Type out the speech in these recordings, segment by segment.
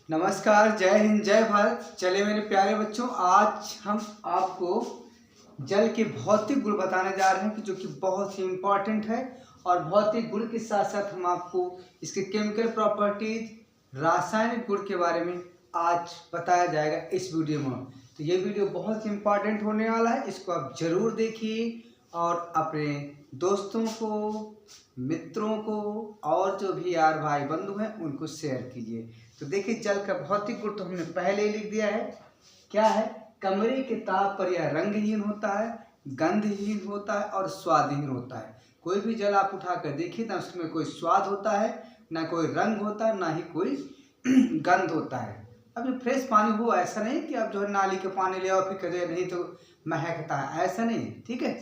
नमस्कार, जय हिंद, जय भारत। चले मेरे प्यारे बच्चों, आज हम आपको जल के भौतिक गुण बताने जा रहे हैं कि जो कि बहुत ही इम्पोर्टेंट है। और भौतिक गुण के साथ साथ हम आपको इसके केमिकल प्रॉपर्टीज, रासायनिक गुण के बारे में आज बताया जाएगा इस वीडियो में। तो ये वीडियो बहुत ही इम्पोर्टेंट होने वाला है, इसको आप जरूर देखिए और अपने दोस्तों को, मित्रों को और जो भी यार भाई बंधु हैं उनको शेयर कीजिए। तो देखिए, जल का भौतिक गुण तो हमने पहले ही लिख दिया है। क्या है? कमरे के ताप पर यह रंगहीन होता है, गंधहीन होता है और स्वादहीन होता है। कोई भी जल आप उठा कर देखिए ना, उसमें कोई स्वाद होता है, ना कोई रंग होता है, ना ही कोई गंध होता है। अब जो फ्रेश पानी हो, ऐसा नहीं कि आप जो है नाली के पानी ले आओ फिर करिए नहीं तो महकता है, ऐसा नहीं। ठीक है,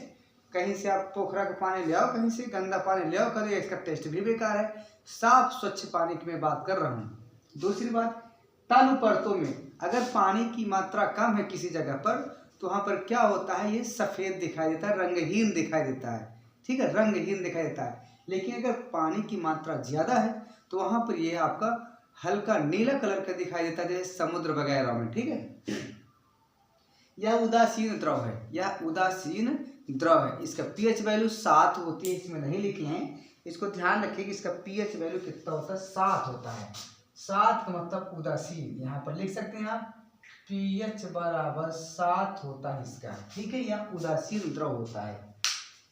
कहीं से आप पोखरा का पानी ले आओ, कहीं से गंदा पानी ले आओ, करिए इसका टेस्ट भी बेकार है। साफ स्वच्छ पानी की मैं बात कर रहा हूँ। दूसरी बात, तल परतों में अगर पानी की मात्रा कम है किसी जगह पर, तो वहाँ पर क्या होता है, ये सफ़ेद दिखाई देता है, रंगहीन दिखाई देता है। ठीक है, रंगहीन दिखाई देता है। लेकिन अगर पानी की मात्रा ज़्यादा है तो वहाँ पर ये आपका हल्का नीला कलर का दिखाई देता है, जैसे समुद्र वगैरह में। ठीक है, यह उदासीन द्रव है, यह उदासीन द्रव है। इसका पीएच वैल्यू 7 होती है, इसमें नहीं लिखे हैं, इसको ध्यान रखिए कि इसका पीएच वैल्यू कितना होता है, 7 होता है। 7 का मतलब उदासीन, यहाँ पर लिख सकते हैं आप, पीएच बराबर 7 होता है इसका। ठीक है, यह उदासीन द्रव होता है।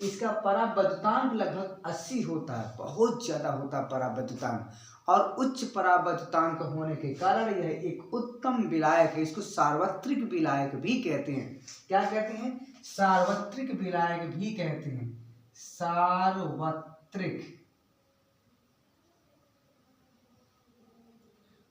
इसका पराबद्युतांक लगभग 80 होता है, बहुत ज्यादा होता है पराबद्युतांक। और उच्च पराबद्युतांक होने के कारण यह एक उत्तम विलायक है। इसको सार्वत्रिक विलायक भी कहते हैं। क्या कहते हैं? सार्वत्रिक विलायक भी कहते हैं। सार्वत्रिक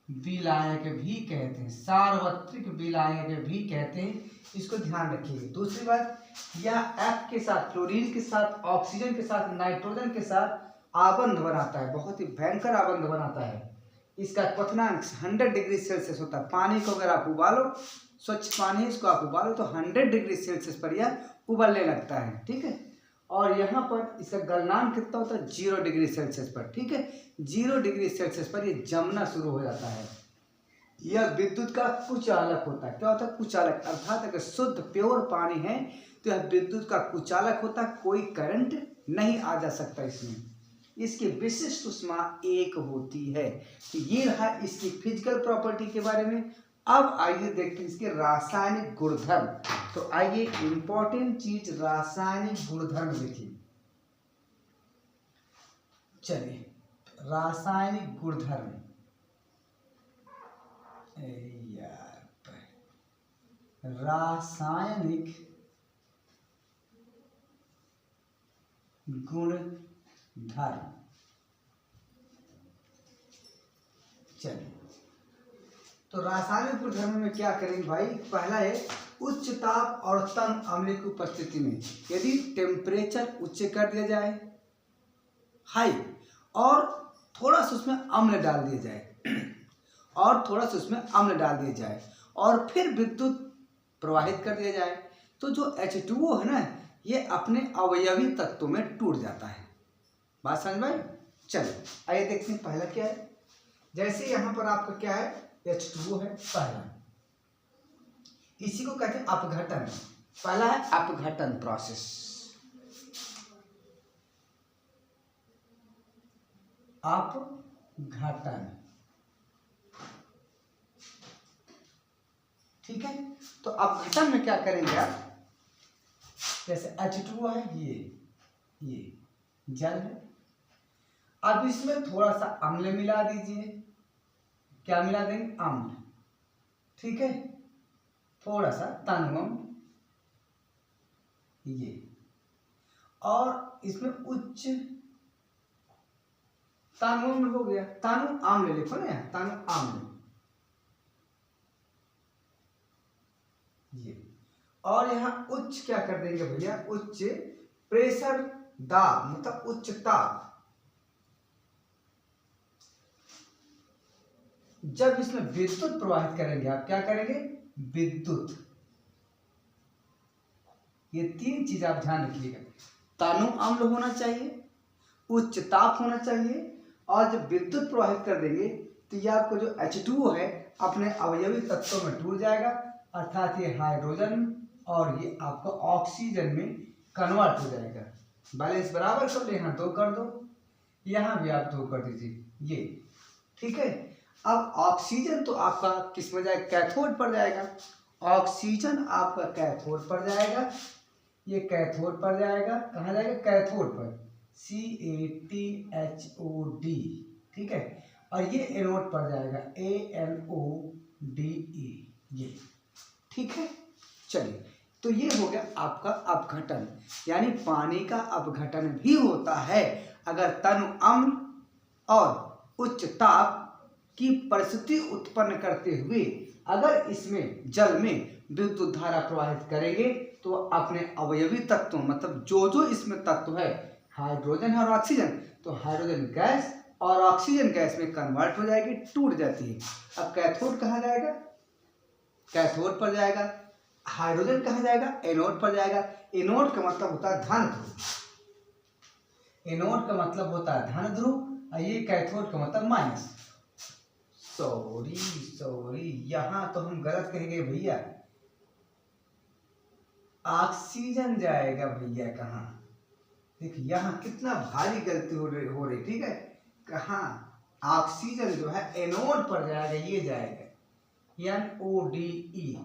विलायक भी कहते हैं, सार्वत्रिक विलायक भी कहते हैं। इसको ध्यान रखिए। दूसरी बात, यह F के साथ, क्लोरीन के साथ, ऑक्सीजन के साथ, नाइट्रोजन के साथ आबंध बनाता है, बहुत ही भयंकर आबंध बनाता है। इसका क्वथनांक 100 डिग्री सेल्सियस होता है। पानी को अगर आप उबालो, स्वच्छ पानी इसको आप उबालो तो 100 डिग्री सेल्सियस पर यह उबलने लगता है। ठीक है, और यहाँ पर इसका गलनांक कितना होता है, 0 डिग्री सेल्सियस पर। ठीक है, 0 डिग्री सेल्सियस पर ये जमना शुरू हो जाता है। यह विद्युत का कुचालक होता है। क्या होता है? कुचालक। अर्थात अगर शुद्ध प्योर पानी है तो यह विद्युत का कुचालक होता है, कोई करंट नहीं आ जा सकता इसमें। इसकी विशिष्ट ऊष्मा 1 होती है। तो ये रहा इसकी फिजिकल प्रॉपर्टी के बारे में। अब आइए देखते हैं इसके रासायनिक गुणधर्म। तो आइए, इंपॉर्टेंट चीज रासायनिक गुणधर्म देखिए। चलिए, रासायनिक गुणधर्म, रासायनिक गुणधर्म। चलिए, तो रासायनिक गुणधर्म में क्या करेंगे भाई? पहला है उच्च ताप और तंग अम्ल की उपस्थिति में यदि टेम्परेचर उच्च कर दिया जाए, हाई, और थोड़ा सा उसमें अम्ल डाल दिया जाए और थोड़ा सा उसमें अम्ल डाल दिया जाए और फिर विद्युत प्रवाहित कर दिया जाए, तो जो H2O है ना, ये अपने अवयवी तत्वों में टूट जाता है। बात समझ में? चलिए आइए देखते हैं पहला क्या है। जैसे यहाँ पर आपका क्या है, H2O है पहला, इसी को कहते हैं अपघटन। पहला है अपघटन प्रोसेस, अपघटन। ठीक है, तो अपघटन में क्या करेंगे आप, जैसे H2O है, ये जल है, अब इसमें थोड़ा सा अम्ल मिला दीजिए। क्या मिला देंगे? अम्ल। ठीक है, थोड़ा सा तनु अम्ल, ये, और इसमें उच्च तनु अम्ल हो गया। तनु अम्ल लिखो ना, तनु अम्ल, ये। और यहाँ उच्च क्या कर देंगे भैया? उच्च प्रेशर, दाब, मतलब उच्च ताप। जब इसमें विद्युत प्रवाहित करेंगे आप, क्या करेंगे? विद्युत। ये 3 चीज आप ध्यान रखिएगा, तनु अम्ल होना चाहिए, उच्च ताप होना चाहिए, और जब विद्युत प्रवाहित कर देंगे तो ये आपको जो H2O है अपने अवयवी तत्वों में टूट जाएगा, अर्थात ये हाइड्रोजन और ये आपको ऑक्सीजन में कन्वर्ट हो जाएगा। बैलेंस बराबर कर ले, यहाँ 2 कर दो, यहाँ भी आप 2 कर दीजिए, ये ठीक है। अब ऑक्सीजन तो आपका किस में जाएगा, कैथोड पर जाएगा। ऑक्सीजन आपका कैथोड पर जाएगा, ये कैथोड पर जाएगा, कहाँ जाएगा, कैथोड पर, CaTHOD, ठीक है। और ये एनोड पर जाएगा, ANODE, ये ठीक है। चलिए, तो ये हो गया आपका अपघटन, यानी पानी का अपघटन भी होता है अगर तनु अम्ल और उच्च ताप की परिस्थिति उत्पन्न करते हुए अगर इसमें जल में विद्युत धारा प्रवाहित करेंगे तो अपने अवयवी तत्वों, मतलब जो इसमें तत्व है, हाइड्रोजन और ऑक्सीजन, तो हाइड्रोजन गैस और ऑक्सीजन गैस में कन्वर्ट हो जाएगी, टूट जाती है। अब कैथोड कहाँ जाएगा, कैथोड पर जाएगा। हाइड्रोजन कहाँ जाएगा, एनोड पर जाएगा। एनोड का मतलब होता है धन ध्रुव, एनोड का मतलब होता है धन ध्रुव, और ये कैथोड का मतलब माइनस। सॉरी यहां तो हम गलत कहेंगे भैया, ऑक्सीजन जाएगा भैया कहाँ, देखिए यहाँ कितना भारी गलती हो रही, ठीक है। कहाँ, ऑक्सीजन जो है एनोड पर जाएगा, ये जाएगा NODE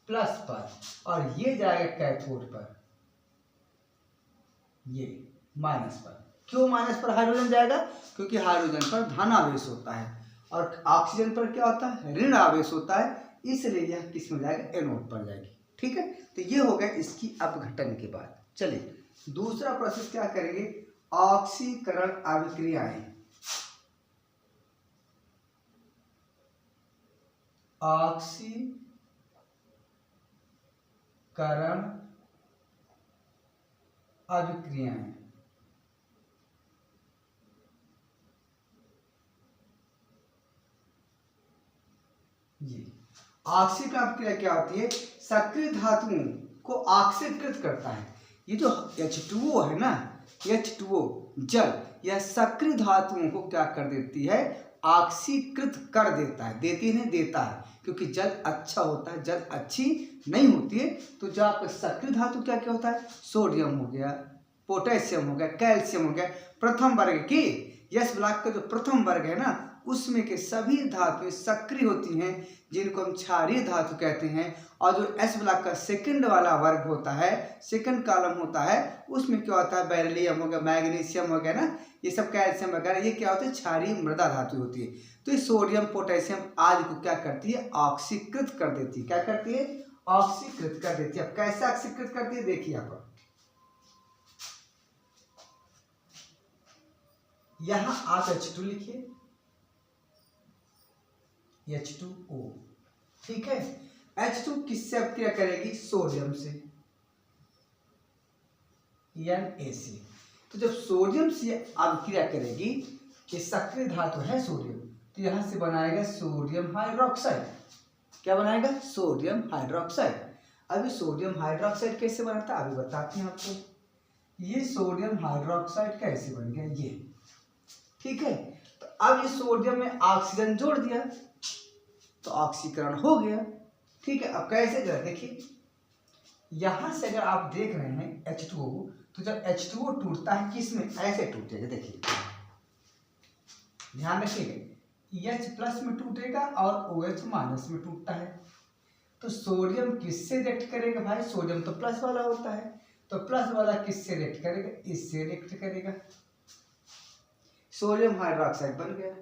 प्लस पर, और ये जाएगा कैथोड पर, ये माइनस पर। क्यों माइनस पर हाइड्रोजन जाएगा, क्योंकि हाइड्रोजन पर धन आवेश होता है और ऑक्सीजन पर क्या होता है, ऋण आवेश होता है, इसलिए यह किस में जाएगा, एनोड पर जाएगी, ठीक है। तो ये हो गया इसकी अपघटन के बाद। चलिए दूसरा प्रोसेस क्या करेंगे, ऑक्सीकरण अभिक्रियाएं। ऑक्सीकरण अभिक्रियाएं, जी ऑक्सीकरण अभिक्रिया क्या होती है, सक्रिय धातुओं को ऑक्सीकृत करता है। ये जो H2O है ना, H2O जल, यह सक्रिय धातुओं को क्या कर देती है, ऑक्सीकृत कर देता है, देती नहीं देता है, क्योंकि जल अच्छा होता है, जल अच्छी नहीं होती है। तो जो आपका सक्रिय धातु क्या क्या होता है, सोडियम हो गया, पोटेशियम हो गया, कैल्शियम हो गया, प्रथम वर्ग की, यस ब्लॉक का जो प्रथम वर्ग है ना, उसमें के सभी धातुएं सक्रिय होती हैं, जिनको हम क्षारीय धातु कहते हैं। और जो एस ब्लॉक का सेकंड वाला वर्ग होता है, सेकंड कॉलम होता है, उसमें क्या होता है, बेरिलियम हो गया, मैग्नीशियम हो गया ना, ये सब कैल्शियम वगैरह, ये क्या होता है, क्षारीय मृदा धातु होती है। तो ये सोडियम पोटेशियम आदि को क्या करती है, ऑक्सीकृत कर देती है। क्या करती है, ऑक्सीकृत कर देती है। अब कैसे ऑक्सीकृत करती है, देखिए यहाँ पर, यहां आप H2 लिखिए, H2O, ठीक है। H2 किससे अभिक्रिया करेगी, सोडियम से, Na। तो जब सोडियम से अभिक्रिया करेगी, ये सक्रिय धातु है सोडियम, तो यहां से बनाएगा सोडियम हाइड्रोक्साइड। क्या बनाएगा, सोडियम हाइड्रोक्साइड। अभी सोडियम हाइड्रोक्साइड कैसे बनता है, अभी बताते हैं आपको। ये सोडियम हाइड्रोक्साइड कैसे बन गया, ये ठीक है। तो अब ये सोडियम में ऑक्सीजन जोड़ दिया तो ऑक्सीकरण हो गया, ठीक है। अब कैसे करें, देखिए यहां से अगर आप देख रहे हैं H2O, तो जब H2O टूटता है किसमें, ऐसे टूटेगा, देखिए ध्यान रखिएगा, H प्लस में टूटेगा और OH माइनस में टूटता है। तो सोडियम किससे रिएक्ट करेगा भाई, सोडियम तो प्लस वाला होता है, तो प्लस वाला किससे रिएक्ट करेगा, इससे रिएक्ट करेगा, सोडियम हाइड्रोक्साइड बन गया।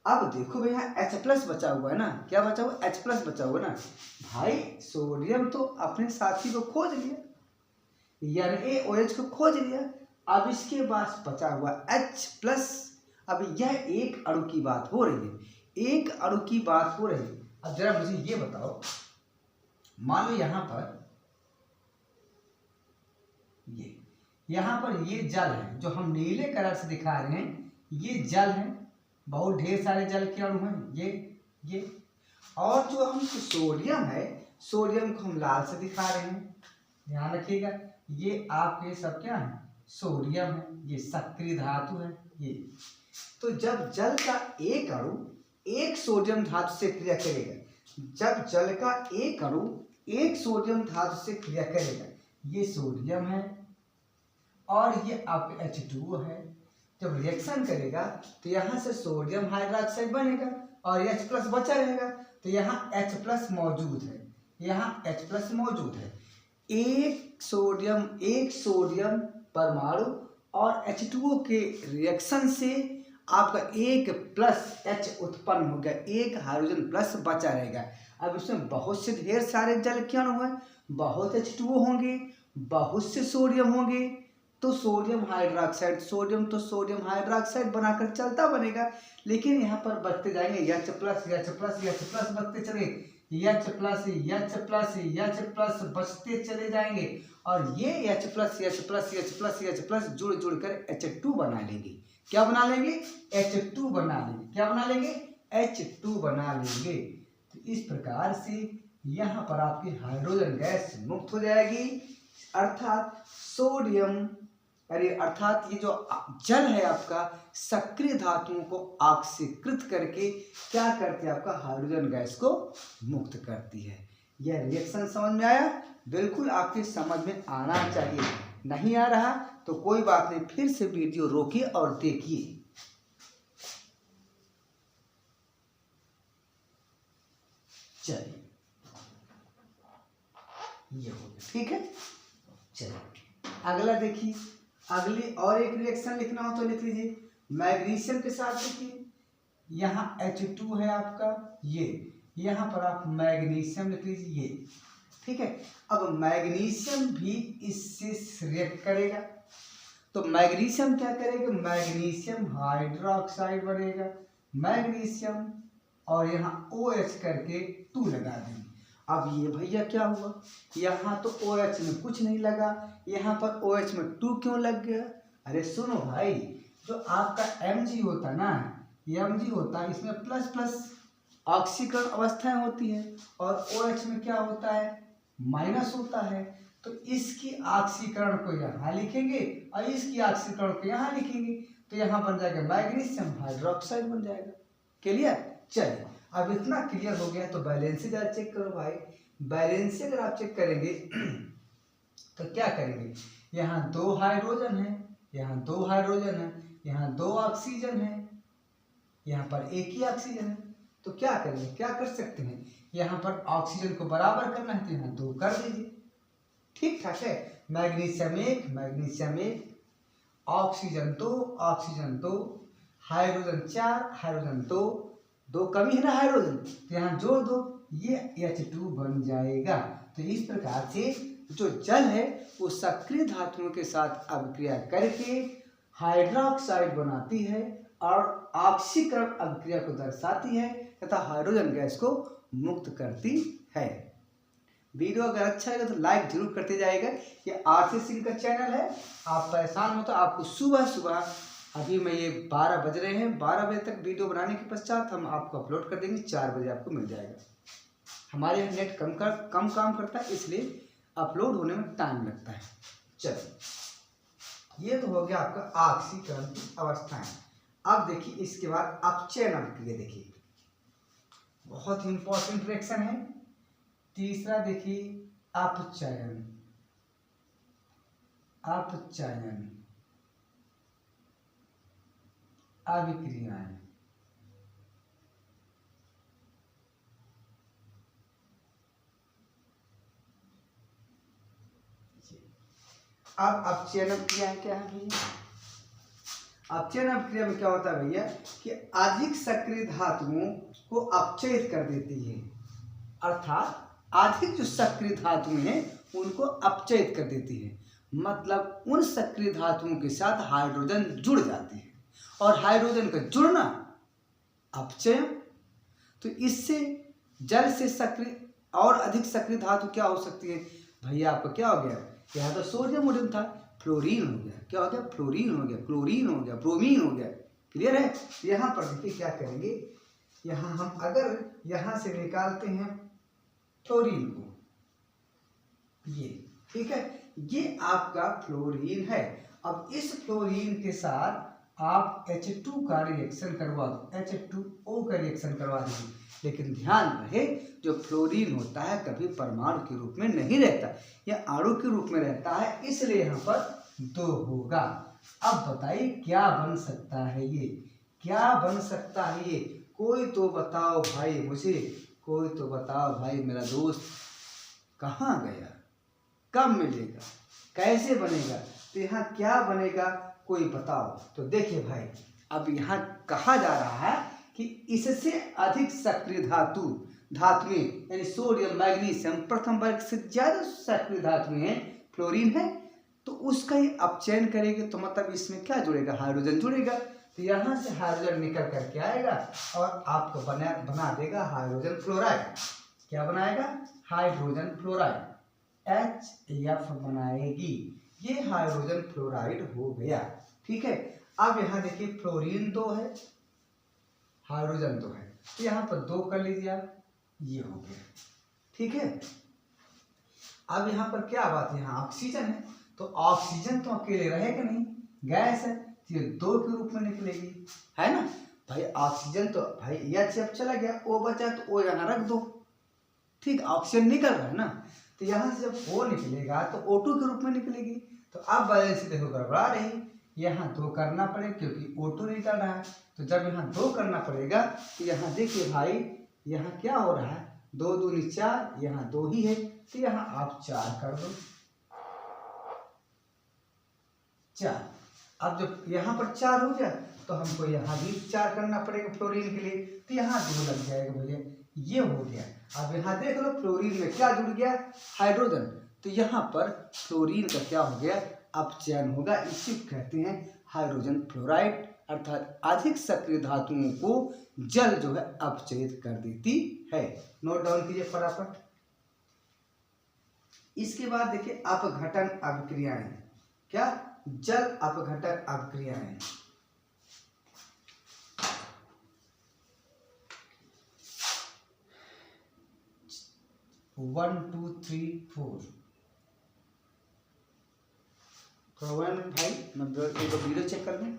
अब देखो भैया H प्लस बचा हुआ है ना, क्या बचा हुआ, H प्लस बचा हुआ ना भाई। सोडियम तो अपने साथी को खोज लिया, NaOH को खोज लिया, अब इसके पास बचा हुआ H प्लस। अब यह एक अणु की बात हो रही है, एक अणु की बात हो रही है। अब जरा मुझे ये बताओ, मान लो यहाँ पर यहाँ पर ये जल है, जो हम नीले कलर से दिखा रहे हैं, ये जल है, बहुत ढेर सारे जल के अणु हैं ये। और जो हम सोडियम है, सोडियम को हम लाल से दिखा रहे हैं, ध्यान रखिएगा, ये आपके सब क्या है, सोडियम है, ये सक्रिय धातु है ये। तो जब जल का एक अणु एक सोडियम धातु से क्रिया करेगा, जब जल का एक अणु एक सोडियम धातु से क्रिया करेगा, ये सोडियम है और ये आपका H2O है, जब रिएक्शन करेगा तो यहाँ से सोडियम हाइड्रोक्साइड बनेगा और H प्लस बचा रहेगा, तो यहाँ H प्लस मौजूद है, यहाँ H प्लस मौजूद है। एक सोडियम परमाणु और H2O के रिएक्शन से आपका एक प्लस H उत्पन्न हो गया, एक हाइड्रोजन प्लस बचा रहेगा। अब इसमें बहुत से ढेर सारे जल के अणु हैं, बहुत H2O होंगे, बहुत से सोडियम होंगे, तो सोडियम हाइड्रोक्साइड बनाकर चलता बनेगा। लेकिन यहाँ पर बढ़ते जाएंगे H प्लस बढ़ते चले, H प्लस बचते चले जाएंगे और ये H प्लस जुड़ कर H2 बना लेंगे। क्या बना लेंगे? H2 बना लेंगे। क्या बना लेंगे? H2 बना लेंगे। तो इस प्रकार से यहाँ पर आपकी हाइड्रोजन गैस मुक्त हो जाएगी, अर्थात ये जो जल है आपका सक्रिय धातुओं को ऑक्सीकृत करके क्या करती है? आपका हाइड्रोजन गैस को मुक्त करती है। यह रिएक्शन समझ में आया? बिल्कुल आपकी समझ में आना चाहिए। नहीं आ रहा तो कोई बात नहीं, फिर से वीडियो रोकिए और देखिए। चलिए, ये हो गया, ठीक है। चलिए अगला देखिए, अगली और एक रिएक्शन लिखना हो तो लिख लीजिए। मैग्नीशियम के साथ देखिए, यहाँ H2 है आपका, ये यहाँ पर आप मैग्नीशियम लिख लीजिए, ये ठीक है। अब मैग्नीशियम भी इससे रिएक्ट करेगा, तो मैग्नीशियम क्या करेगा? मैग्नीशियम हाइड्रोक्साइड बनेगा, मैग्नीशियम और यहाँ OH करके 2 लगा देंगे। अब ये भैया क्या हुआ? यहाँ तो OH में कुछ नहीं लगा, यहाँ पर OH में 2 क्यों लग गया? अरे सुनो भाई, जो आपका Mg होता ना, Mg होता है, इसमें प्लस प्लस ऑक्सीकरण अवस्थाएं होती है और OH में क्या होता है? माइनस होता है। तो इसकी ऑक्सीकरण को यहाँ लिखेंगे और इसकी ऑक्सीकरण को यहाँ लिखेंगे, तो यहाँ बन जाएगा मैग्नीशियम हाइड्रोक्साइड बन जाएगा। क्लियर? चलिए, अब इतना क्लियर हो गया तो बैलेंस जरा चेक करो भाई। बैलेंस अगर आप चेक करेंगे तो क्या करेंगे? यहाँ 2 हाइड्रोजन है, यहाँ 2 हाइड्रोजन है, यहाँ 2 ऑक्सीजन है, यहाँ पर एक ही ऑक्सीजन है। तो क्या करेंगे? क्या कर सकते हैं? यहाँ पर ऑक्सीजन को बराबर करना है तो यहाँ 2 कर दीजिए, ठीक ठाक है। मैग्नीशियम 1, ऑक्सीजन 2, हाइड्रोजन 4, हाइड्रोजन 2 कमी है ना हाइड्रोजन, तो यहाँ जोड़ दो, ये H2 बन जाएगा। तो इस प्रकार से जो जल है वो सक्रिय धातुओं के साथ अभिक्रिया करके हाइड्रोक्साइड बनाती है और ऑक्सीकरण अभिक्रिया को दर्शाती है तथा हाइड्रोजन गैस को मुक्त करती है। वीडियो अगर अच्छा लगे तो लाइक जरूर करते जाएगा। ये RC सिंह का चैनल है। आप परेशान हो तो आपको सुबह अभी मैं ये 12 बज रहे हैं, 12 बजे तक वीडियो बनाने के पश्चात हम आपको अपलोड कर देंगे, 4 बजे आपको मिल जाएगा। हमारे यहाँ नेट कम काम करता है, इसलिए अपलोड होने में टाइम लगता है। चलिए, ये तो हो गया आपका ऑक्सीकरण की अवस्थाएं। अब देखिए इसके बाद अपचयन अभिक्रिया देखिए, बहुत ही इंपॉर्टेंट रिएक्शन है। तीसरा देखिए अपचयन अभिक्रियाएं। अब अपचयन अभिक्रिया क्या है भैया? अपचयन अभिक्रिया में क्या होता है भैया कि अधिक सक्रिय धातुओं को अपचयित कर देती है, अर्थात अधिक जो सक्रिय धातुएं हैं उनको अपचयित कर देती है। मतलब उन सक्रिय धातुओं के साथ हाइड्रोजन जुड़ जाती है और हाइड्रोजन का जुड़ना अपचयन। तो इससे जल से सक्रिय और अधिक सक्रिय धातु क्या हो सकती है भैया? आपका क्या हो गया? यहाँ तो सोडियम था, फ्लोरीन हो गया। क्या हो गया? फ्लोरीन हो गया, क्लोरीन हो गया, ब्रोमीन हो गया। क्लियर है? यहाँ पर देखिए क्या करेंगे, यहाँ हम अगर यहाँ से निकालते हैं फ्लोरीन को, ये ठीक है, ये आपका फ्लोरीन है। अब इस फ्लोरीन के साथ आप H2 का रिएक्शन करवा दो, H2O का रिएक्शन करवा दीजिए। लेकिन ध्यान रहे जो फ्लोरीन होता है कभी परमाणु के रूप में नहीं रहता, यह अणु के रूप में रहता है, इसलिए यहाँ पर 2 होगा। अब बताइए क्या बन सकता है ये, क्या बन सकता है ये, कोई तो बताओ भाई मुझे, कोई तो बताओ भाई मेरा दोस्त, कहाँ गया, कब मिलेगा, कैसे बनेगा, तो यहाँ क्या बनेगा कोई बताओ। तो देखिए भाई अब यहाँ कहा जा रहा है कि इससे अधिक सक्रिय धातुएं यानी सोडियम मैग्नीशियम प्रथम वर्ग से ज्यादा सक्रिय धातुएं फ्लोरीन है, तो उसका ही अपचयन करेंगे तो मतलब इसमें क्या जुड़ेगा, हाइड्रोजन जुड़ेगा। तो यहाँ से हाइड्रोजन निकल करके आएगा और आपको बना देगा हाइड्रोजन फ्लोराइड। क्या बनाएगा, हाइड्रोजन फ्लोराइड, HF बनाएगी, ये हाइड्रोजन फ्लोराइड हो गया। ठीक है, अब यहाँ देखिए फ्लोरीन 2 है, हाइड्रोजन 2 है, तो यहाँ पर 2 कर लीजिए आप, ये हो गया। ठीक है, अब यहाँ पर क्या बात है, यहाँ ऑक्सीजन है, तो ऑक्सीजन तो अकेले रहेगा नहीं, गैस है, तो ये 2 के रूप में निकलेगी, है ना भाई। ऑक्सीजन तो भाई HF चला गया, O बचा तो O यहाँ रख दो, ठीक, ऑक्सीजन निकल रहा है ना, तो यहाँ से जब O निकलेगा तो O2 के रूप में निकलेगी। तो अब बैलेंस देखो गड़बड़ा रही, यहाँ 2 करना पड़ेगा क्योंकि O2 निकल रहा है, तो जब यहाँ 2 करना पड़ेगा तो यहाँ देखिए भाई यहाँ क्या हो रहा है, 2 दूनी 4, यहाँ 2 ही है, तो यहाँ आप 4 कर दो, 4। अब जब यहाँ पर 4 हो गया तो हमको यहाँ भी 4 करना पड़ेगा फ्लोरीन के लिए, तो यहाँ 2 लग जाएगा भैया, ये हो गया। अब यहाँ देख लो फ्लोरीन में क्या जुड़ गया, हाइड्रोजन, तो यहाँ पर फ्लोरीन का क्या हो गया, अपचयन होगा, इसे कहते हैं हाइड्रोजन फ्लोराइड, अर्थात अधिक सक्रिय धातुओं को जल जो है अपचयित कर देती है। नोट डाउन कीजिए फटाफट। इसके बाद देखिए अपघटन अभिक्रियाएं, क्या, जल अपघटन अभिक्रियाएं। One two three four programme में भाई मतलब एक वीडियो चेक कर लें।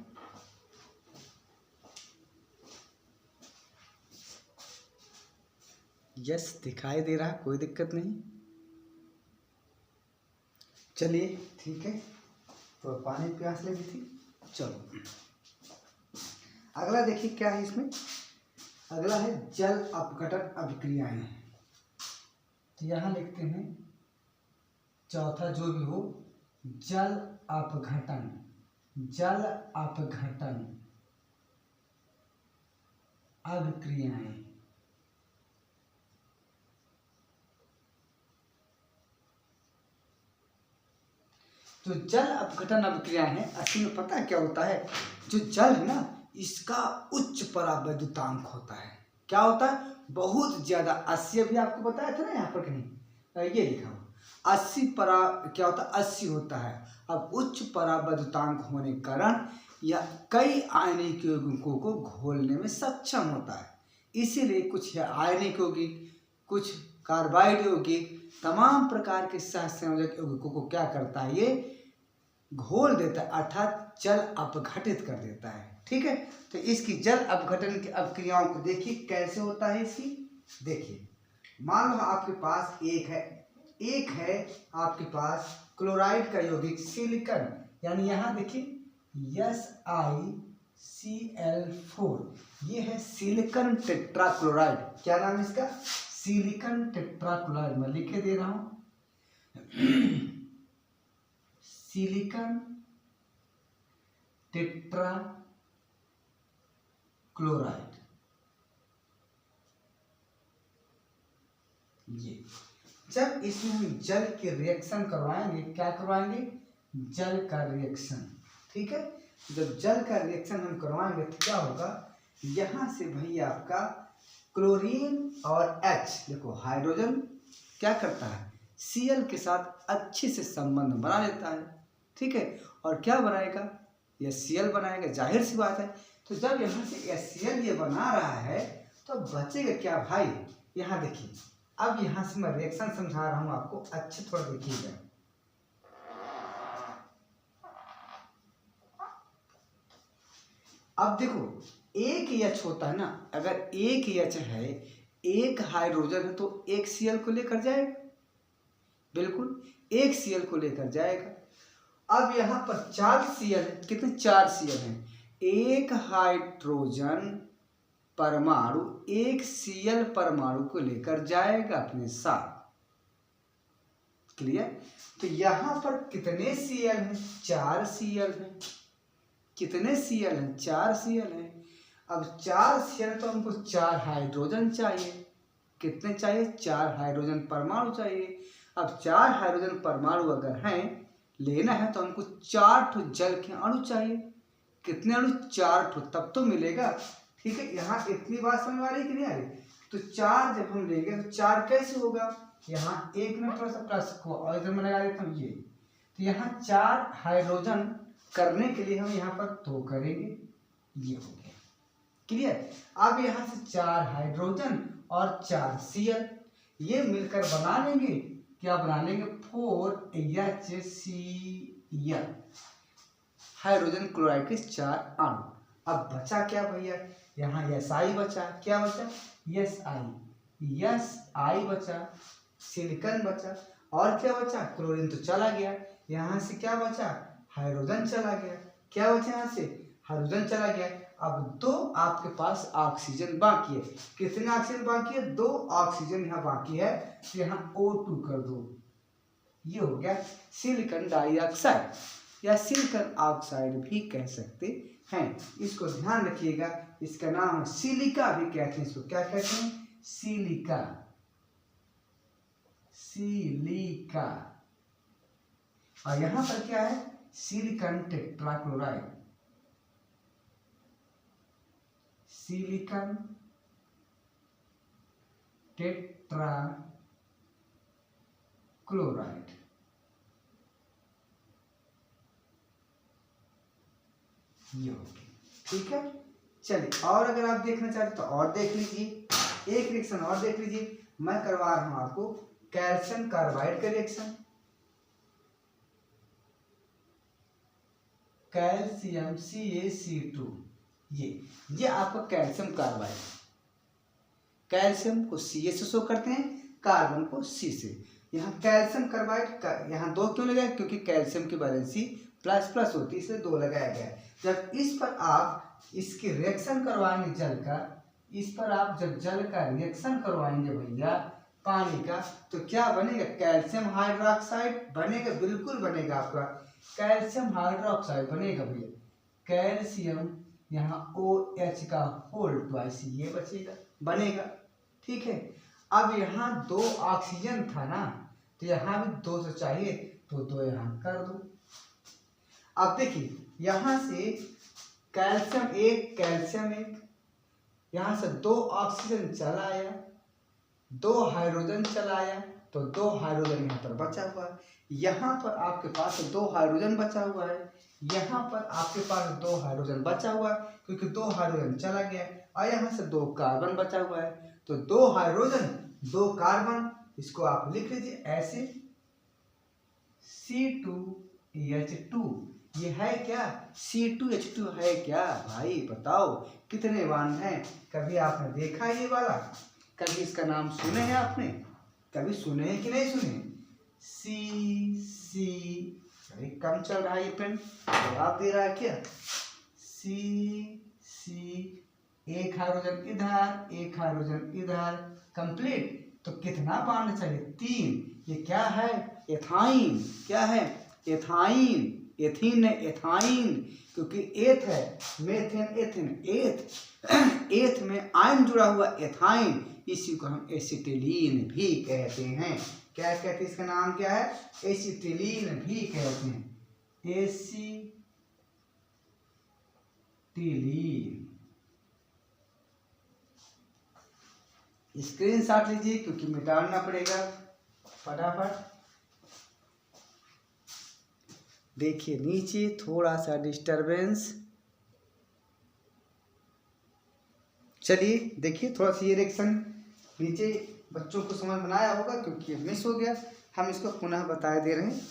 यस दिखाई दे रहा है, कोई दिक्कत नहीं, चलिए ठीक है, तो पानी प्यास लगी थी। चलो अगला देखिए क्या है इसमें, अगला है जल अपघटन अभिक्रियाएं। तो यहाँ लिखते हैं चौथा जो भी हो, जल अपघटन, जल अपघटन अभिक्रियाएं। तो जल अपघटन अभिक्रियाएं हैं, असल में पता है क्या होता है, जो जल है ना इसका उच्च परावैद्युतांक होता है, क्या होता है, बहुत ज्यादा, 80 भी आपको बताया था ना यहाँ पर कहीं, ये लिखा हो 80 क्या होता है, 80 होता है। अब उच्च परावैद्युतांक होने के कारण यह कई आयनिक यौगिकों को घोलने में सक्षम होता है, इसीलिए कुछ आयनिक यौगिक, कुछ कार्बाइड यौगिक, तमाम प्रकार के सहसंयोजक यौगिकों को क्या करता है, ये घोल देता है, अर्थात जल अपघटित कर देता है। ठीक है, तो इसकी जल अपघटन की अभिक्रियाओं को देखिए कैसे होता है इसकी। देखिए मान लो आपके पास एक है आपके पास क्लोराइड का यौगिक सिलिकॉन, यानी यहाँ देखिए SiCl4, ये है सिलिकॉन टेट्राक्लोराइड। क्या नाम है इसका, सिलिकॉन टेट्राक्लोराइड, मैं लिखे दे रहा हूं सिलिकॉन टेट्राक्लोराइड। ये जब इसमें हम जल के रिएक्शन करवाएंगे, क्या करवाएंगे, जल का रिएक्शन। ठीक है, जब जल का रिएक्शन हम करवाएंगे तो क्या होगा, यहां से भैया आपका क्लोरीन और H, देखो हाइड्रोजन क्या करता है, Cl के साथ अच्छे से संबंध बना लेता है। ठीक है, और क्या बनाएगा, यह Cl बनाएगा, जाहिर सी बात है। तो जब यहाँ से HCl ये बना रहा है तो बचेगा क्या भाई, यहाँ देखिए, अब यहाँ से मैं रिएक्शन समझा रहा हूँ आपको, अच्छे थोड़ा देखिएगा। अब देखो एक एच होता है ना, अगर एक एच है, एक हाइड्रोजन है, तो एक Cl को लेकर जाएगा, बिल्कुल एक Cl को लेकर जाएगा। अब यहाँ पर 4 Cl है, कितने 4 Cl हैं, एक हाइड्रोजन परमाणु एक Cl परमाणु को लेकर जाएगा अपने साथ। क्लियर? तो यहाँ पर कितने Cl हैं, 4 Cl हैं। कितने Cl हैं, 4 Cl हैं। अब 4 Cl तो हमको 4 हाइड्रोजन चाहिए। कितने चाहिए, 4 हाइड्रोजन परमाणु चाहिए। अब 4 हाइड्रोजन परमाणु अगर हैं लेना है तो हमको 4 ठो जल के अणु चाहिए। कितने अणु, 4 ठो, तब तो मिलेगा। ठीक है, यहाँ इतनी बात समझ आ रही कि नहीं आ रही? तो 4 जब हम लेंगे तो 4 कैसे होगा, यहाँ एक में थोड़ा सा प्लस को और इधर में लगा देता हूँ ये, तो यहाँ 4 हाइड्रोजन करने के लिए हम यहाँ पर 2 करेंगे, ये हो गया। क्लियर? अब यहाँ से 4 हाइड्रोजन और 4 Cl ये मिलकर बना लेंगे, क्या बना लेंगे, 4HCl, हाइड्रोजन क्लोराइड के 4 अणु। अब बचा क्या भैया, यहाँ SI बचा, क्या बचा, SI बचा, सिलिकॉन बचा, और क्या बचा, क्लोरीन तो चला गया, यहाँ से क्या बचा, हाइड्रोजन चला गया, क्या बचा, यहाँ से हाइड्रोजन चला गया। अब 2 आपके पास ऑक्सीजन बाकी है। कितने ऑक्सीजन बाकी है, 2 ऑक्सीजन यहाँ बाकी है, तो यहाँ O2 कर दो, ये हो गया सिलिकॉन डाइऑक्साइड या सिलिकॉन ऑक्साइड भी कह सकते हैं। इसको ध्यान रखिएगा, इसका नाम है सिलिका भी कहते हैं, इसको क्या कहते हैं, सिलिका, सिलिका। और यहाँ पर क्या है, सिलिकॉन टेट्राक्लोराइड, सिलिकॉन टेट्राक्लोराइड। ये हो गया, ठीक है। चलिए, और अगर आप देखना चाहते तो और देख लीजिए, एक रिएक्शन और देख लीजिए। मैं करवा रहा हूं आपको कैल्शियम कार्बाइड का रिएक्शन, कैल्शियम CaC2, ये आपका कैल्शियम कार्बाइड, कैल्शियम को Ca से शो करते हैं, कार्बन को C से। यहाँ कैल्शियम कार्बाइड का यहाँ 2 क्यों लगाया, क्योंकि कैल्शियम की वैलेंसी प्लस होती है, इसलिए 2 लगाया गया है। जब इस पर आप इसकी रिएक्शन करवाएंगे जल का, इस पर आप जब जल का रिएक्शन करवाएंगे भैया पानी का, तो क्या बनेगा, कैल्शियम हाइड्रोक्साइड बनेगा, बिल्कुल बनेगा, आपका कैल्शियम हाइड्रोक्साइड बनेगा भैया। कैल्शियम यहाँ OH का होल ट्वाइस ये बचेगा, बनेगा, ठीक है। अब यहाँ 2 ऑक्सीजन था ना, तो यहाँ भी 2 तो चाहिए, तो 2 यहाँ कर दो। अब देखिए यहाँ से कैल्शियम 1 कैल्शियम 1, यहाँ से 2 ऑक्सीजन चला आया, 2 हाइड्रोजन चला आया, तो 2 हाइड्रोजन यहाँ पर बचा हुआ है। यहाँ पर आपके पास 2 हाइड्रोजन बचा हुआ है, यहाँ पर आपके पास 2 हाइड्रोजन बचा हुआ है, क्योंकि 2 हाइड्रोजन चला गया, और यहाँ से 2 कार्बन बचा हुआ है, तो 2 हाइड्रोजन 2 कार्बन, इसको आप लिख लीजिए ऐसे, C2H2, ये है क्या, C2H2 है क्या भाई, बताओ कितने बॉन्ड हैं, कभी आपने देखा है ये वाला, कभी इसका नाम सुने हैं आपने, कभी सुने हैं कि नहीं सुने, C अरे कम चल रहा है ये पेन, जवाब दे रहा है क्या, C एक हाइड्रोजन इधर, एक हाइड्रोजन इधर, कंप्लीट। तो कितना बॉन्ड चाहिए, 3। ये क्या है, एथाइन, क्या है, एथाइन, एथीन है, एथाइन, क्योंकि एथ है, मेथेन एथेन, एथ में आयन जुड़ा हुआ एथाइन, इसी को हम एसिटिलीन भी कहते हैं। क्या कहते हैं, इसका नाम क्या है, एसिटिलीन भी कहते हैं, एसिटिलीन। स्क्रीनशॉट लीजिए क्योंकि मिटाना पड़ेगा फटाफट। देखिए नीचे थोड़ा सा डिस्टरबेंस, चलिए देखिए थोड़ा सा ये रिएक्शन नीचे बच्चों को समझ में आया होगा, क्योंकि मिस हो गया, हम इसको पुनः बता दे रहे हैं।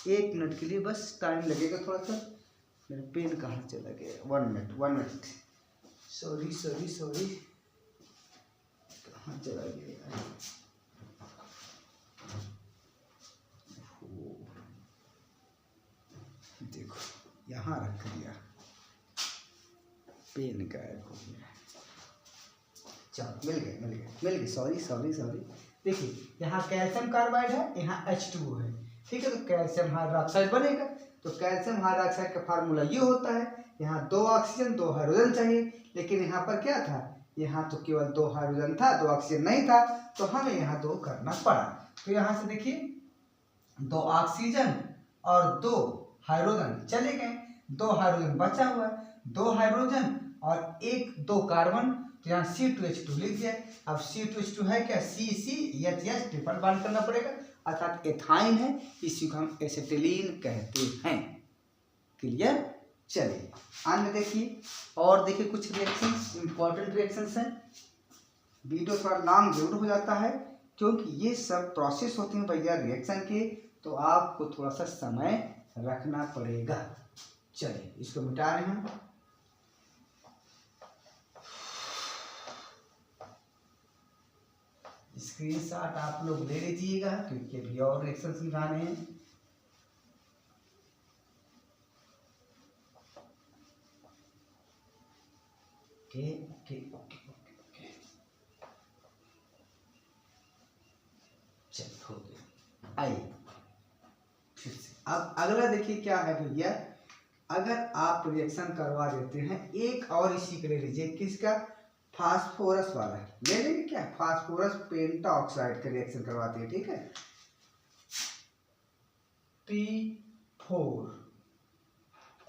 1 मिनट के लिए बस टाइम लगेगा थोड़ा सा, मेरा पेन कहाँ चला गया, 1 मिनट सॉरी सॉरी सॉरी, कहाँ चला गया? देखो यहाँ रख दिया, पेन गायब हो गया। चलो मिल गए। Sorry sorry sorry. देखिए यहाँ कैल्शियम कार्बाइड है, यहाँ H2O है, ठीक है। तो कैल्शियम हाइड्रोक्साइड बनेगा। तो कैल्शियम हाइड्रोक्साइड का फार्मूला ये होता है, यहाँ 2 ऑक्सीजन 2 हाइड्रोजन चाहिए, लेकिन यहाँ पर क्या था, यहाँ तो केवल 2 हाइड्रोजन था, 2 ऑक्सीजन नहीं था, तो हमें यहाँ 2 करना पड़ा। तो यहाँ से देखिए 2 ऑक्सीजन और 2 हाइड्रोजन चले गए, 2 हाइड्रोजन बचा हुआ है, 2 हाइड्रोजन और 2 कार्बन, तो यहाँ C2H2 लिख दिया। अब C2H2 है क्या, CCH ट्रिपल बॉन्ड करना पड़ेगा, अर्थात एथाइन है, इसी को हम एसिटिलीन कहते हैं। क्लियर? चलिए अन्य देखिए, और देखिए कुछ रिएक्शंस, इंपॉर्टेंट रिएक्शंस हैं। वीडियो थोड़ा लॉन्ग जरूर हो जाता है, क्योंकि ये सब प्रोसेस होते हैं भैया रिएक्शन के, तो आपको थोड़ा सा समय रखना पड़ेगा। चलिए इसको मिटा रहे हैं। स्क्रीनशॉट आप लोग ले लीजिएगा, क्योंकि अभी और रिएक्शन दिखाने हैं। ओके। चल हो गया। आइए फिर से अब अगला देखिए क्या है भैया, अगर आप रिएक्शन करवा देते हैं, एक और इसी के ले लीजिए, किसका, फास्फोरस वाला है, ले लेंगे क्या, फास्फोरस पेंटाऑक्साइड का रिएक्शन करवाते हैं, ठीक है। P4,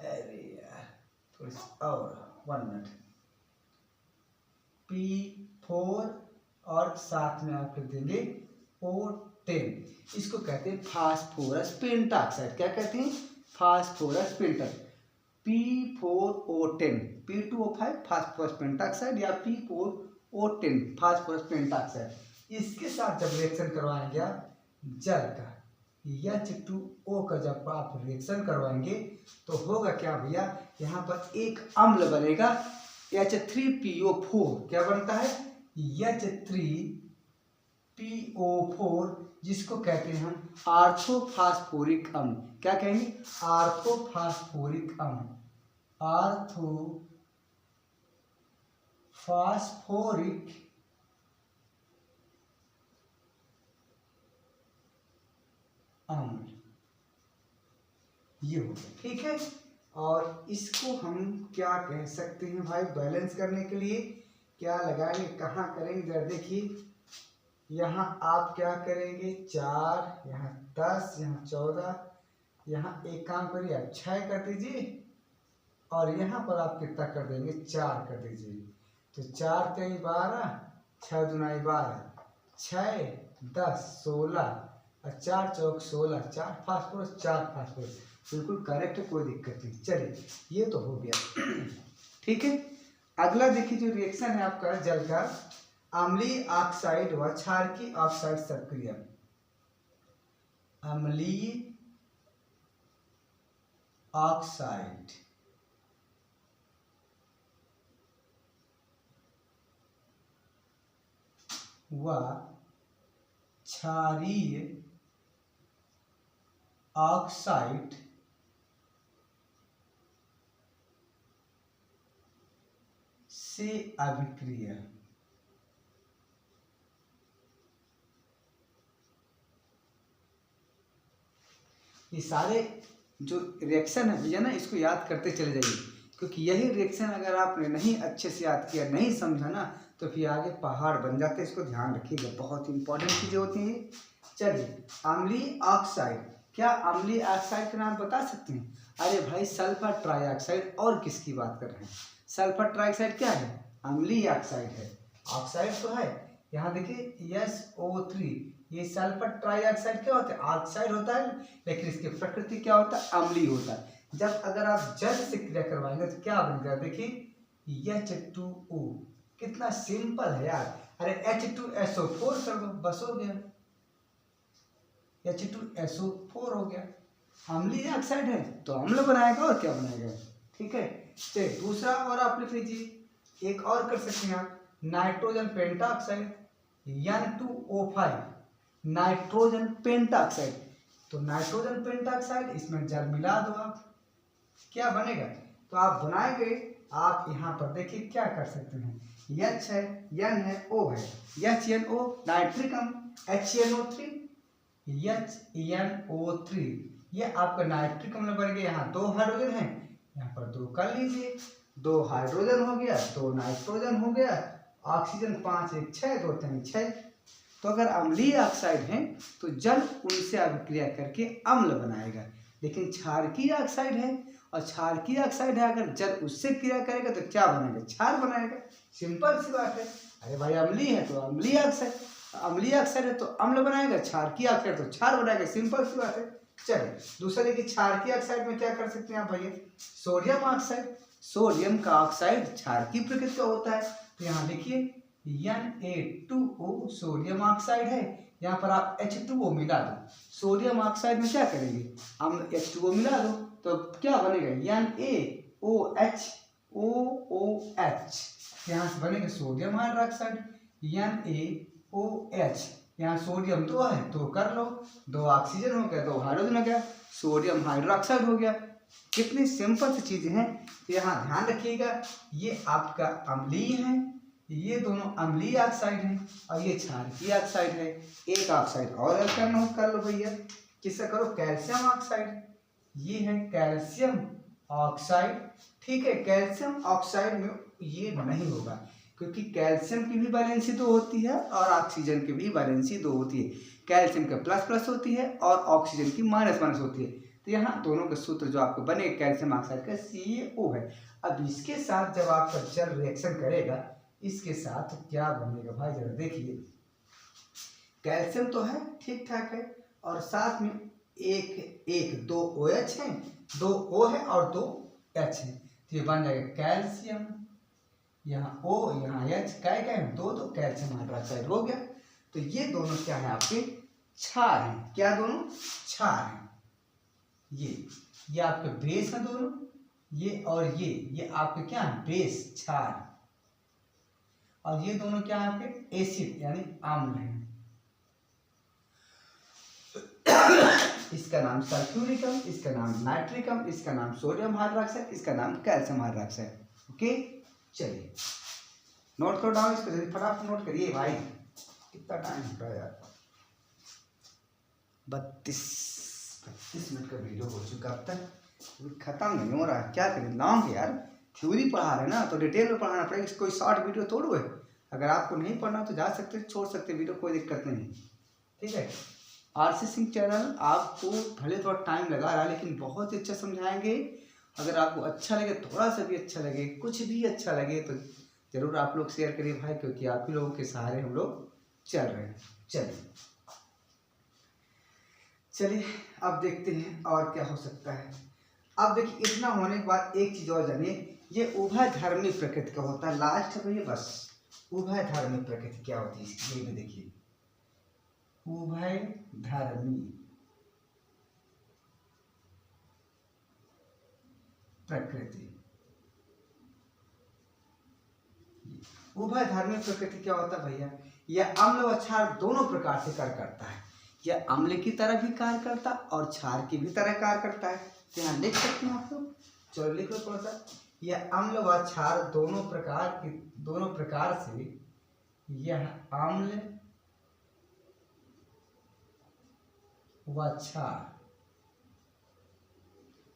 अरे यार थोड़ी और 1 मिनट, P4 और साथ में आप लिख देंगे O10, इसको कहते हैं फास्फोरस पेंटाऑक्साइड। क्या कहते हैं, फास्फोरस पेंटा, P4O10, P2O5 फास्फोरस पेंटाऑक्साइड या P4O10 फास्फोरस पेंटाऑक्साइड। इसके साथ जब रिएक्शन करवाएंगे आप जल का, H2O का जब आप रिएक्शन करवाएंगे तो होगा क्या भैया, यहाँ पर एक अम्ल बनेगा H3PO4, क्या बनता है, H3PO4, जिसको कहते हैं हम आर्थोफास्फोरिक अम्ल। क्या कहेंगे, आर्थोफास्फोरिक अम्ल, आर्थोफास्फोरिक अम्ल, ये हो गया, ठीक है। और इसको हम क्या कह सकते हैं भाई, बैलेंस करने के लिए क्या लगाएंगे, कहाँ करेंगे, जरा देखिए, यहाँ आप क्या करेंगे, 4, यहाँ 10, यहाँ 14, यहाँ एक काम करिए आप 6 कर दीजिए, और यहाँ पर आप कितना कर देंगे, 4 कर दीजिए। तो 4 3 12, 6 2 12, 6 10 16 और 4 चौक 16, 4 फास्फोरस 4 फास्फोरस, बिल्कुल करेक्ट है, कोई दिक्कत नहीं। चलिए ये तो हो गया, ठीक है। अगला देखिए जो रिएक्शन है आपका जल का, अम्लीय ऑक्साइड व क्षारकीय ऑक्साइड सक्रिय, अम्लीय ऑक्साइड व क्षारीय ऑक्साइड से अभिक्रिया, ये सारे जो रिएक्शन है भैया ना, इसको याद करते चले जाइए, क्योंकि यही रिएक्शन अगर आपने नहीं अच्छे से याद किया, नहीं समझा ना, तो फिर आगे पहाड़ बन जाते हैं। इसको ध्यान रखिएगा, बहुत इंपॉर्टेंट चीज़ें होती हैं। चलिए अम्लीय ऑक्साइड, क्या अम्लीय ऑक्साइड का नाम बता सकते हैं, अरे भाई सल्फर ट्राइऑक्साइड, और किसकी बात कर रहे हैं, सल्फर ट्राइऑक्साइड क्या है, अम्लीय ऑक्साइड है, ऑक्साइड तो है। यहाँ देखिए SO3, ये सल्फर ट्राइऑक्साइड क्या होता है, ऑक्साइड होता है, लेकिन इसकी प्रकृति क्या होता है, अम्लीय होता है। जब अगर आप जल से क्रिया करवाएंगे तो क्या बनेगा, देखिए H2O, कितना सिंपल है यार, अरे H2SO4 कर दो, बस हो गया, H2SO4 हो गया। अम्लीय ऑक्साइड है तो अम्ल बनाएगा, और क्या बनाएगा, ठीक है। चलिए दूसरा और आप लिख लीजिए, एक और कर सकते हैं आप, nitrogen pentoxide N2O5, nitrogen pentoxide. तो नाइट्रोजन पेंटाऑक्साइड, इसमें जल मिला दो आप, क्या बनेगा? तो आप बनाएंगे, आप यहाँ पर देखिए क्या कर सकते हैं, H है, N है, O है, HNO नाइट्रिकम, HNO3, HNO3, ये आपका नाइट्रिक अम्ल बन गया। यहाँ 2 हाइड्रोजन है, यहाँ पर 2 कर लीजिए, 2 हाइड्रोजन हो गया, 2 नाइट्रोजन हो गया, ऑक्सीजन 5 1 6, 2 3 6। तो अगर अम्लीय ऑक्साइड हैं तो जल उनसे अभिक्रिया करके अम्ल बनाएगा, लेकिन क्षारकीय ऑक्साइड है और क्षारकीय ऑक्साइड है, अगर जल उससे क्रिया करेगा तो क्या बनेगा? क्षार बनाएगा। सिंपल सी बात है। अरे भाई अम्लीय है तो अम्लीय ऑक्साइड, अम्लीय ऑक्साइड है तो अम्ल बनाएगा, क्षारकीय ऑक्साइड तो क्षार बनाएगा, सिंपल सी बात है। चलिए दूसरा देखिए, क्षारकीय ऑक्साइड में क्या कर सकते हैं आप भैया? सोडियम ऑक्साइड, सोडियम का ऑक्साइड क्षारकीय प्रकृति का होता है। तो यहाँ लिखिए Na2O सोडियम ऑक्साइड है, यहाँ पर आप H2O मिला दो। सोडियम ऑक्साइड में क्या करेंगे? हम H2O मिला दो तो क्या बनेगा? NaOHOOH, यहाँ से बनेगा सोडियम हाइड्रोक्साइड, NaOH, यहाँ सोडियम 2 है तो कर लो, 2 ऑक्सीजन हो गया, 2 हाइड्रोजन हो गया, सोडियम हाइड्रोक्साइड हो गया। कितनी सिंपल सी चीजें हैं। तो यहाँ ध्यान रखिएगा, ये आपका अम्लीय है, ये दोनों अम्लीय ऑक्साइड हैं और ये क्षारकीय ऑक्साइड है। एक ऑक्साइड और ऐड करना हो कर लो भैया, किससे करो? कैल्शियम ऑक्साइड, ये है कैल्शियम ऑक्साइड, ठीक है। कैल्शियम ऑक्साइड में ये नहीं होगा, क्योंकि कैल्शियम की भी वैलेंसी 2 होती है और ऑक्सीजन की भी वैलेंसी 2 होती है। कैल्शियम का प्लस प्लस होती है और ऑक्सीजन की माइनस माइनस होती है। तो यहाँ दोनों का सूत्र जो आपको बने कैल्शियम ऑक्साइड का CaO है। अब इसके साथ जब आपका जल रिएक्शन करेगा, इसके साथ क्या बनेगा भाई जरा देखिए, कैल्शियम तो है ठीक ठाक है और साथ में एक 2 OH है, 2 O है और 2 H है, तो ये बन जाएगा कैल्शियम, यहाँ O यहाँ H, क्या है 2 तो कैल्शियम हाइड्रोक्साइड हो गया। तो ये दोनों क्या है? आपके क्षार हैं। क्या दोनों? क्षार हैं। ये आपके बेस है दोनों, ये और ये आपके क्या है? बेस, क्षार। और ये दोनों क्या है? आपके एसिड यानी अम्ल हैं। इसका नाम सल्फ्यूरिकम, इसका नाम नाइट्रिकम, इसका नाम सोडियम हाइड्रोक्साइड, इसका नाम कैल्शियम हाइड्रोक्साइड। ओके, चलिए नोट करो डाउन इसको, फटाफट नोट करिए भाई, कितना टाइम हो रहा है यार, 32 मिनट का वीडियो हो चुका, अब तक खत्म नहीं हो रहा है। क्या करें, नाम के यार थ्योरी पढ़ा रहे ना तो डिटेल में पढ़ाना पड़ेगा, कोई शॉर्ट वीडियो थोड़ो है। अगर आपको नहीं पढ़ना तो जा सकते, छोड़ सकते वीडियो, कोई दिक्कत नहीं, ठीक है। RC सिंह चैनल आपको भले थोड़ा टाइम लगा रहा है लेकिन बहुत ही अच्छा समझाएंगे। अगर आपको अच्छा लगे, थोड़ा सा भी अच्छा लगे, कुछ भी अच्छा लगे तो ज़रूर आप लोग शेयर करिए भाई, क्योंकि आप ही लोगों के सहारे हम लोग चल रहे हैं। चलिए अब देखते हैं और क्या हो सकता है। अब देखिए इतना होने के बाद एक चीज़ और जानिए, ये उभयधर्मी प्रकृति का होता है। लास्ट है भैया बस, उभयधर्मी प्रकृति क्या होती है इसकी, ये भी देखिए, उभयधर्मी प्रकृति। उभयधर्मी प्रकृति क्या होता है भैया? यह अम्ल व क्षार दोनों प्रकार से कार्य करता है। यह अम्ल की तरह भी कार्य करता और क्षार की भी तरह कार्य करता है। तो यहाँ लिख सकते हैं आप लोग, चलो लिख लो थोड़ा सा। यह अम्ल व क्षार दोनों प्रकार से, यह अम्ल व क्षार,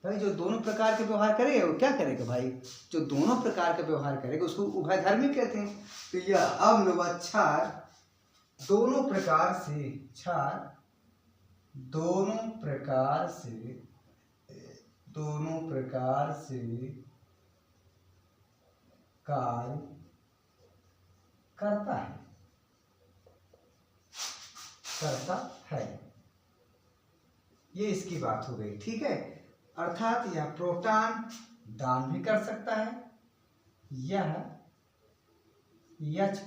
भाई जो दोनों प्रकार के व्यवहार करेगा वो क्या करेगा भाई? जो दोनों प्रकार का व्यवहार करेगा उसको उभयधर्मी कहते हैं। तो यह अम्ल व क्षार दोनों प्रकार से, क्षार दोनों प्रकार से कार्य करता है। ये इसकी बात हो गई, ठीक है। अर्थात यह प्रोटॉन दान भी कर सकता है, यह H+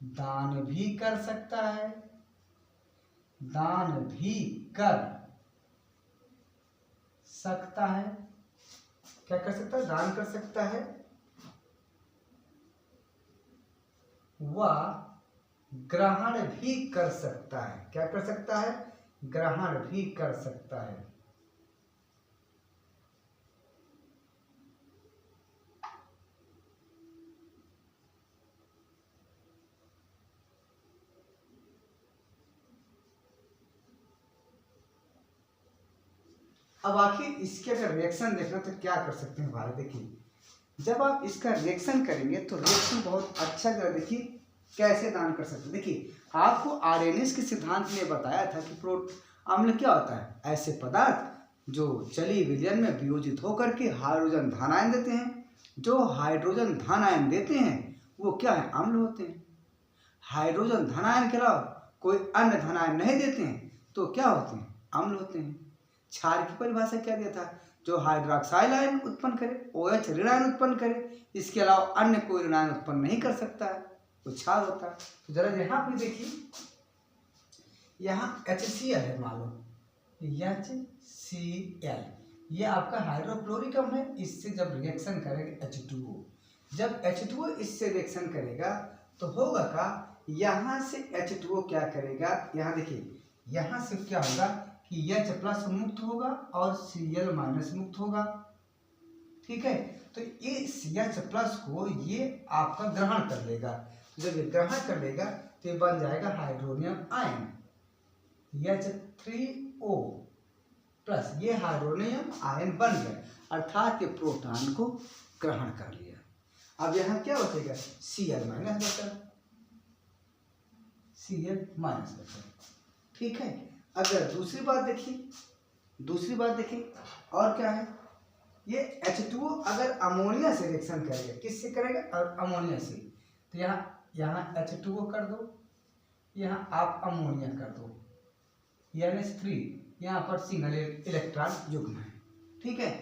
दान भी कर सकता है, क्या कर सकता है? दान कर सकता है वह ग्रहण भी कर सकता है। क्या कर सकता है? ग्रहण भी कर सकता है। अब आखिर इसके अगर रिएक्शन देखना तो क्या कर सकते हैं भाई, देखिए जब आप इसका रिएक्शन करेंगे तो रिएक्शन बहुत अच्छा कर, देखिए कैसे दान कर सकते हैं। देखिए आपको आर्हेनियस के सिद्धांत में बताया था कि अम्ल क्या होता है? ऐसे पदार्थ जो जलीय विलयन में वियोजित होकर के हाइड्रोजन धनायन देते हैं। जो हाइड्रोजन धनायन देते हैं वो क्या है? अम्ल होते हैं। हाइड्रोजन धनायन के अलावा कोई अन्य धनायन नहीं देते हैं तो क्या होते हैं? अम्ल होते हैं। क्षार की परिभाषा क्या दिया था? जो हाइड्रोक्साइल आयन उत्पन्न करे, OH ऋण आयन उत्पन्न करे, इसके अलावा अन्य कोई ऋण आयन उत्पन्न नहीं कर सकता है, तो क्षार होता है। तो जरा यहाँ पे देखिए, यहाँ HCl है, मान लो HCl, ये आपका हाइड्रोक्लोरिक अम्ल है। इससे जब रिएक्शन करेगा H2O, जब H2O इससे रिएक्शन करेगा तो होगा का, यहाँ से H2O क्या करेगा? यहाँ देखिए, यहाँ से क्या होगा कि H+ मुक्त होगा और Cl- मुक्त होगा। ठीक है, तो ये H+ को ये आपका ग्रहण कर लेगा। तो जब ये ग्रहण कर लेगा तो ये बन जाएगा हाइड्रोनियम आयन H3O+, ये हाइड्रोनियम आयन बन गया, अर्थात ये प्रोटॉन को ग्रहण कर लिया। अब यहाँ क्या बचेगा? Cl- बचा, Cl- बचा। ठीक है, अगर दूसरी बात देखिए और क्या है, ये H2O अगर अमोनिया से रिएक्शन करेगा, किससे करेगा? और अमोनिया से, तो यहाँ H2O कर दो, यहाँ आप अमोनिया कर दो, NH3 यहाँ पर सिंगल इलेक्ट्रॉन युग्म है। ठीक है,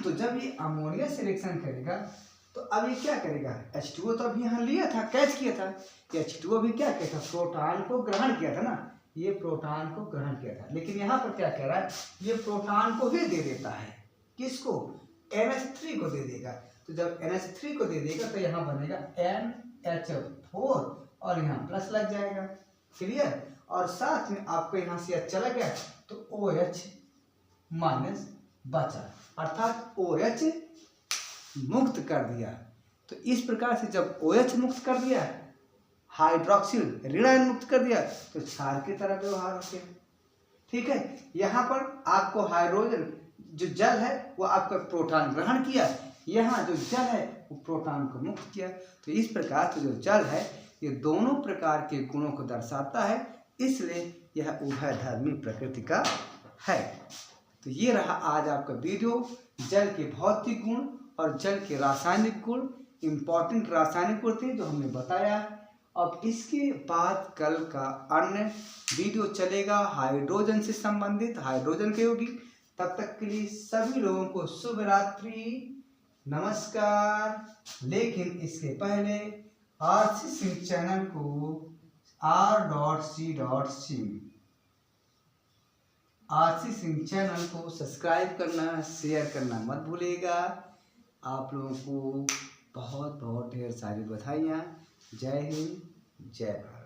तो जब ये अमोनिया से रिएक्शन करेगा तो अब ये क्या करेगा? H2O तो अभी यहाँ लिया था, कैच किया था, H2O भी क्या किया था? प्रोटॉन को ग्रहण किया था ना, ये प्रोटॉन को ग्रहण किया था। लेकिन यहाँ पर क्या कह रहा है? ये प्रोटॉन को ही दे देता है। किसको? NH3 को दे देगा। तो जब NH3 को दे देगा तो यहाँ बनेगा NH4 और यहाँ प्लस लग जाएगा। क्लियर? और साथ में आपको यहाँ से चला गया तो OH- बचा, अर्थात OH मुक्त कर दिया। तो इस प्रकार से जब OH मुक्त कर दिया, हाइड्रोक्सिल ऋण आयन मुक्त कर दिया, तो क्षार की तरह व्यवहार होते हैं। ठीक है, यहाँ पर आपको हाइड्रोजन जो जल है वो आपका प्रोटॉन ग्रहण किया, यहाँ जो जल है वो प्रोटॉन को मुक्त किया। तो इस प्रकार से जो जल है ये दोनों प्रकार के गुणों को दर्शाता है, इसलिए यह उभयधर्मी प्रकृति का है। तो ये रहा आज आपका वीडियो, जल के भौतिक गुण और जल के रासायनिक गुण, इम्पॉर्टेंट रासायनिक गुण थे जो हमने बताया। अब इसके बाद कल का अन्य वीडियो चलेगा हाइड्रोजन से संबंधित, हाइड्रोजन के यौगिक। तब तक के लिए सभी लोगों को शुभ रात्रि, नमस्कार। लेकिन इसके पहले RC सिंह चैनल को RC सिंह चैनल को सब्सक्राइब करना, शेयर करना मत भूलिएगा। आप लोगों को बहुत बहुत ढेर सारी बधाइयाँ। जय हिंद, जय भारत।